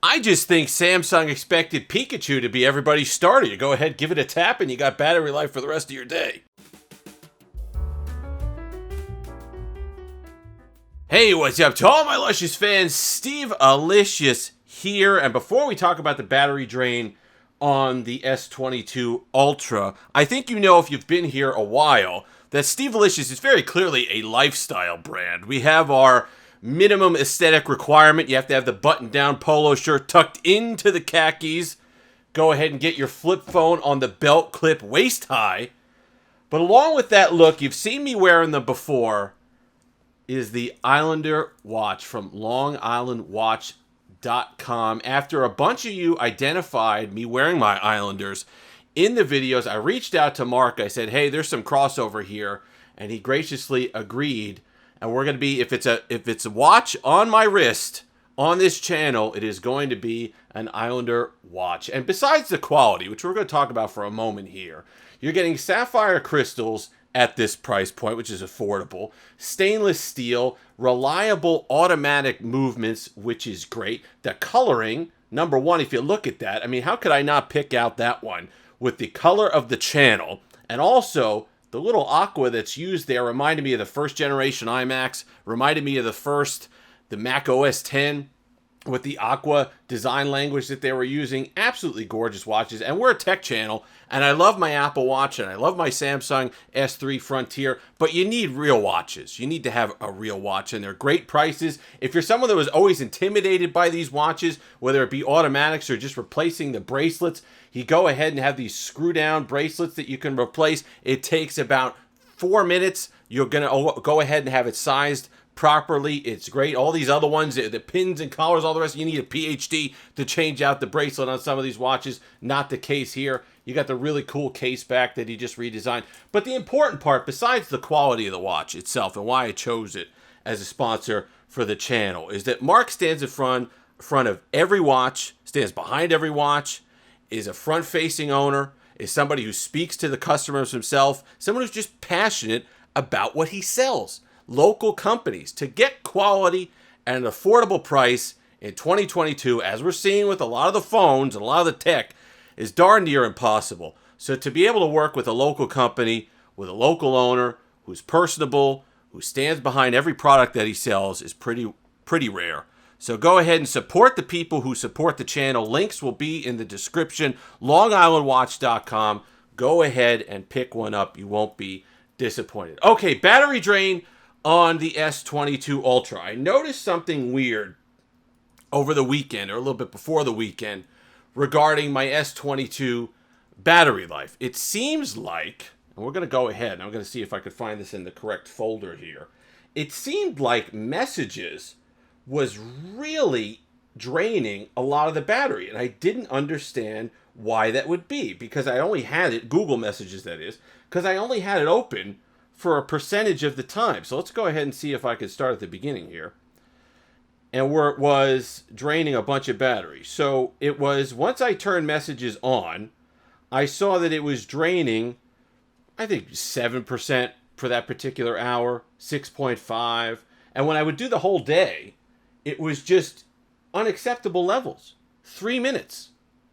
I just think Samsung expected Pikachu to be everybody's starter. You go ahead, give it a tap, and you got battery life for the rest of your day. Hey, what's up to all my Luscious fans? Steve Alicious here. And before we talk about the battery drain on the S22 Ultra, I think you know, if you've been here a while, that Steve Alicious is very clearly a lifestyle brand. We have our minimum aesthetic requirement. You have to have the button-down polo shirt tucked into the khakis. Go ahead and get your flip phone on the belt clip waist high. But along with that look, you've seen me wearing them before, is the Islander watch from longislandwatch.com. After a bunch of you identified me wearing my Islanders in the videos, I reached out to Mark. I said, hey, there's some crossover here. And he graciously agreed. And we're going to be, if it's a watch on my wrist on this channel, it is going to be an Islander watch. And besides the quality, which we're going to talk about for a moment here, you're getting sapphire crystals at this price point, which is affordable, stainless steel, reliable automatic movements, which is great. The coloring, number one, if you look at that, I mean, how could I not pick out that one with the color of the channel? And also, the little aqua that's used there reminded me of the first generation iMacs, reminded me of the Mac OS X with the aqua design language that they were using. Absolutely gorgeous watches. And we're a tech channel, and I love my Apple Watch, and I love my Samsung S3 Frontier, but you need real watches. You need to have a real watch, and they're great prices. If you're someone that was always intimidated by these watches, whether it be automatics or just replacing the bracelets, you go ahead and have these screw-down bracelets that you can replace. It takes about 4 minutes. You're going to go ahead and have it sized properly. It's great. All these other ones, the pins and collars, all the rest, you need a PhD to change out the bracelet on some of these watches. Not the case here. You got the really cool case back that he just redesigned. But the important part, besides the quality of the watch itself and why I chose it as a sponsor for the channel, is that Mark stands in front of every watch, stands behind every watch, is a front-facing owner, is somebody who speaks to the customers himself, someone who's just passionate about what he sells. Local companies, to get quality at an affordable price in 2022, as we're seeing with a lot of the phones and a lot of the tech, is darn near impossible. So to be able to work with a local company, with a local owner, who's personable, who stands behind every product that he sells, is pretty rare. So go ahead and support the people who support the channel. Links will be in the description. LongIslandWatch.com. Go ahead and pick one up. You won't be disappointed. Okay, battery drain on the S22 Ultra. I noticed something weird over the weekend, or a little bit before the weekend, regarding my S22 battery life. It seems like, and we're going to go ahead, and I'm going to see if I could find this in the correct folder here. It seemed like Messages was really draining a lot of the battery, and I didn't understand why that would be, because I only had it, Google Messages that is, because I only had it open for a percentage of the time. So let's go ahead and see if I can start at the beginning here. And where it was draining a bunch of battery. So it was, once I turned Messages on, I saw that it was draining, I think 7% for that particular hour, 6.5. And when I would do the whole day, it was just unacceptable levels. 3 minutes.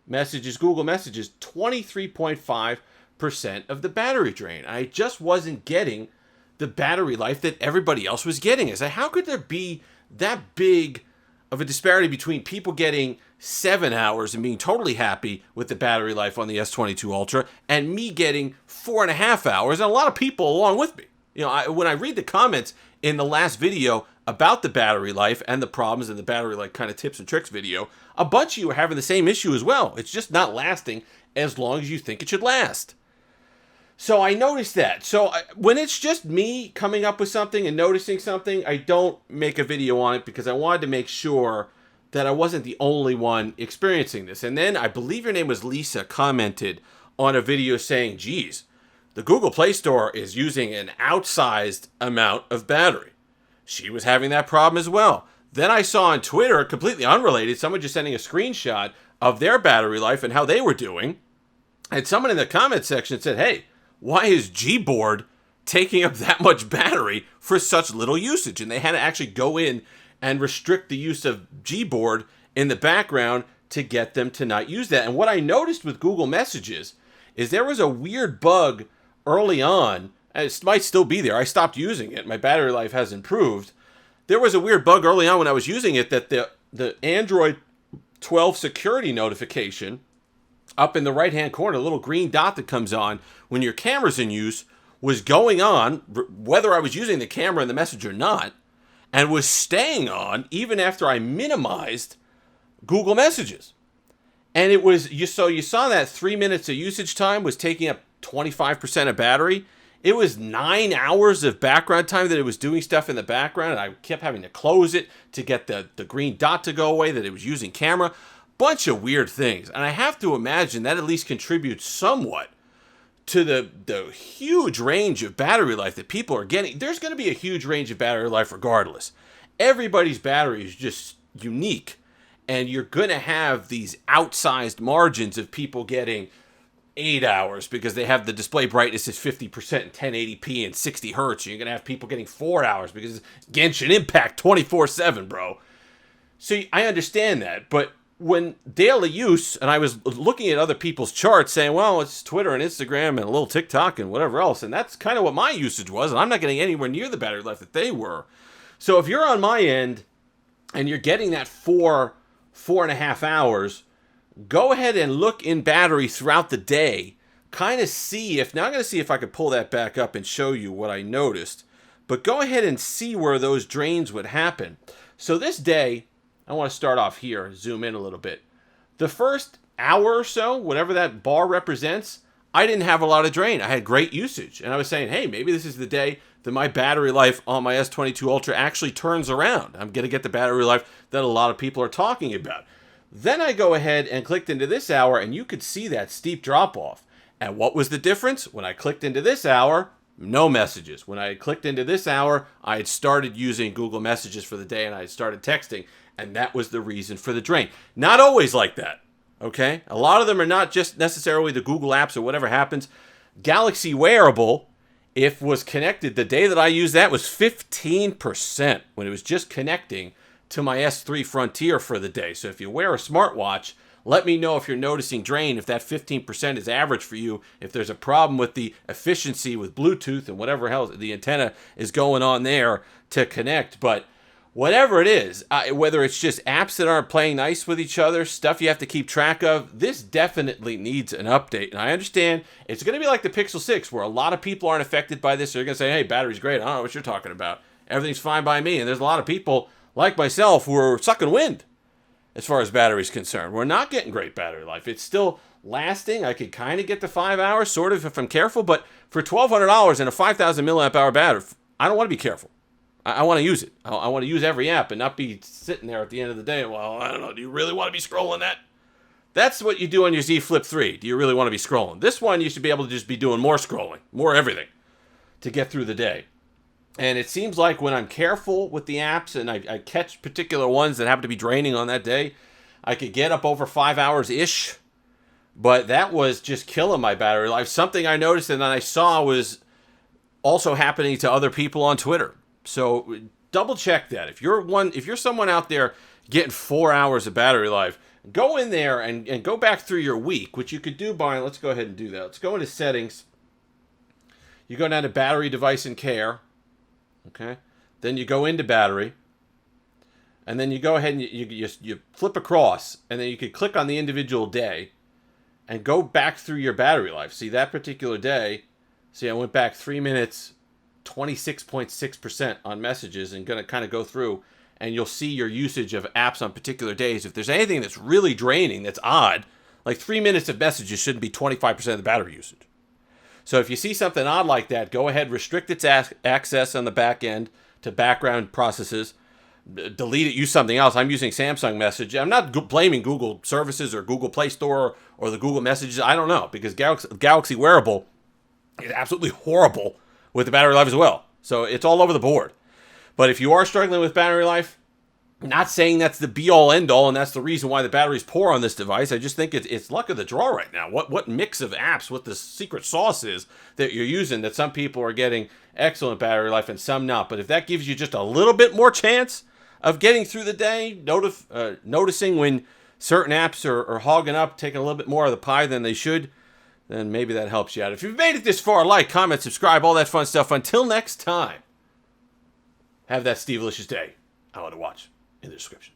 Messages, Google Messages, 23.5% of the battery drain. I just wasn't getting the battery life that everybody else was getting. I said, how could there be that big of a disparity between people getting 7 hours and being totally happy with the battery life on the S22 Ultra and me getting 4.5 hours, and a lot of people along with me? You know, when I read the comments in the last video about the battery life and the problems in the battery life kind of tips and tricks video, a bunch of you are having the same issue as well. It's just not lasting as long as you think it should last. So I noticed that. So when it's just me coming up with something and noticing something, I don't make a video on it because I wanted to make sure that I wasn't the only one experiencing this. And then I believe your name was Lisa, commented on a video saying, geez, the Google Play Store is using an outsized amount of battery. She was having that problem as well. Then I saw on Twitter, completely unrelated, someone just sending a screenshot of their battery life and how they were doing. And someone in the comment section said, hey, why is Gboard taking up that much battery for such little usage? And they had to actually go in and restrict the use of Gboard in the background to get them to not use that. And what I noticed with Google Messages is there was a weird bug early on, and it might still be there. I stopped using it. My battery life has improved. There was a weird bug early on when I was using it that the Android 12 security notification up in the right-hand corner, a little green dot that comes on when your camera's in use, was going on, whether I was using the camera in the message or not, and was staying on even after I minimized Google Messages. And it was, you saw that 3 minutes of usage time was taking up 25% of battery. It was 9 hours of background time that it was doing stuff in the background, and I kept having to close it to get the green dot to go away, that it was using camera. Bunch of weird things. And I have to imagine that at least contributes somewhat to the huge range of battery life that people are getting. There's going to be a huge range of battery life regardless. Everybody's battery is just unique, and you're going to have these outsized margins of people getting 8 hours because they have the display brightness is 50% in 1080p and 60 hertz. You're going to have people getting 4 hours because it's Genshin Impact 24/7, bro. So I understand that, but when daily use, and I was looking at other people's charts saying, well, it's Twitter and Instagram and a little TikTok and whatever else, and that's kind of what my usage was, and I'm not getting anywhere near the battery life that they were. So if you're on my end and you're getting that 4.5 hours, go ahead and look in battery throughout the day. Kind of see if, now I'm going to see if I could pull that back up and show you what I noticed. But go ahead and see where those drains would happen. So this day, I want to start off here, zoom in a little bit. The first hour or so, whatever that bar represents, I didn't have a lot of drain. I had great usage. And I was saying, hey, maybe this is the day that my battery life on my S22 Ultra actually turns around. I'm going to get the battery life that a lot of people are talking about. Then I go ahead and clicked into this hour, and you could see that steep drop off. And what was the difference? When I clicked into this hour, no messages. When I had clicked into this hour, I had started using Google Messages for the day, and I had started texting. And that was the reason for the drain. Not always like that, okay? A lot of them are not just necessarily the Google apps or whatever happens. Galaxy Wearable, if was connected, the day that I used that was 15% when it was just connecting to my S3 Frontier for the day. So if you wear a smartwatch, let me know if you're noticing drain, if that 15% is average for you, if there's a problem with the efficiency with Bluetooth and whatever else the antenna is going on there to connect. But whatever it is, whether it's just apps that aren't playing nice with each other, stuff you have to keep track of, this definitely needs an update. And I understand it's going to be like the Pixel 6, where a lot of people aren't affected by this. They're going to say, hey, battery's great. I don't know what you're talking about. Everything's fine by me. And there's a lot of people like myself who are sucking wind as far as battery's concerned. We're not getting great battery life. It's still lasting. I could kind of get to 5 hours, sort of, if I'm careful. But for $1,200 and a 5,000 milliamp hour battery, I don't want to be careful. I want to use it. I want to use every app and not be sitting there at the end of the day. Well, I don't know. Do you really want to be scrolling that? That's what you do on your Z Flip 3. Do you really want to be scrolling? This one, you should be able to just be doing more scrolling, more everything to get through the day. And it seems like when I'm careful with the apps and I catch particular ones that happen to be draining on that day, I could get up over 5 hours-ish. But that was just killing my battery life. Something I noticed and then I saw was also happening to other people on Twitter. So double check that. If you're someone out there getting 4 hours of battery life, go in there and go back through your week, which you could do by, let's go ahead and do that. Let's go into settings. You go down to battery, device, and care. Okay. Then you go into battery. And then you go ahead and you flip across. And then you could click on the individual day and go back through your battery life. See, that particular day, see, I went back 3 minutes, 26.6% on messages, and going to kind of go through, and you'll see your usage of apps on particular days. If there's anything that's really draining, that's odd, like 3 minutes of messages shouldn't be 25% of the battery usage. So if you see something odd like that, go ahead, restrict its access on the back end to background processes, delete it, use something else. I'm using Samsung Message. I'm not blaming Google services or Google Play Store or the Google Messages. I don't know, because Galaxy Wearable is absolutely horrible with the battery life as well. So it's all over the board. But if you are struggling with battery life, not saying that's the be-all, end-all, and that's the reason why the battery's poor on this device. I just think it's luck of the draw right now. What mix of apps, what the secret sauce is that you're using, that some people are getting excellent battery life and some not. But if that gives you just a little bit more chance of getting through the day, noticing when certain apps are hogging up, taking a little bit more of the pie than they should, then maybe that helps you out. If you've made it this far, like, comment, subscribe, all that fun stuff. Until next time, have that Steve-licious day. I want to watch in the description.